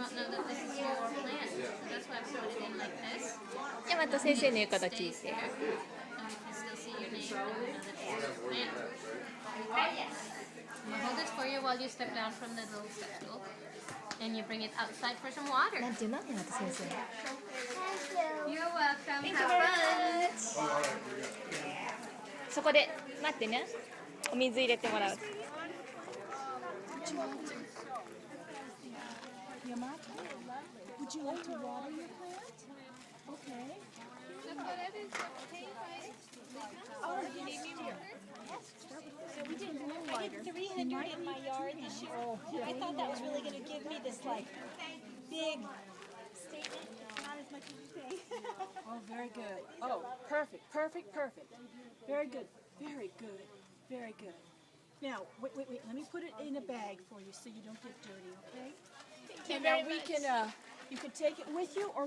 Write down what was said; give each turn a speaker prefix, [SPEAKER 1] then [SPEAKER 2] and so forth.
[SPEAKER 1] won't know that this is your plant. So that's why I put it in like this.
[SPEAKER 2] じゃあまた先生の言うこと聞い
[SPEAKER 1] Stays
[SPEAKER 2] て。
[SPEAKER 1] there. And we can still see your name and know that this is your plant. Okay. I'm gonna hold this for you while you step down from the little step stool. And you bring it outside for some water.
[SPEAKER 2] なんていうの？また先生。
[SPEAKER 1] You're welcome.
[SPEAKER 2] Thank you
[SPEAKER 1] Have
[SPEAKER 2] very
[SPEAKER 1] fun.
[SPEAKER 2] much. そこで待ってね。お水入れてもらう。
[SPEAKER 3] Would you like to water your plant? Okay.
[SPEAKER 1] Oh, you need me more?
[SPEAKER 3] We did I did 300 in my yard this year. I thought that was really going to give me this like big statement. Not as much as you think. Oh, very good. Oh, perfect, perfect, perfect. Very good, very good, very good. Now, wait. Let me put it in a bag for you so you don't get dirty, okay?
[SPEAKER 2] Thank you
[SPEAKER 3] And
[SPEAKER 2] very
[SPEAKER 3] now we
[SPEAKER 2] much.
[SPEAKER 3] can, you can take it with you or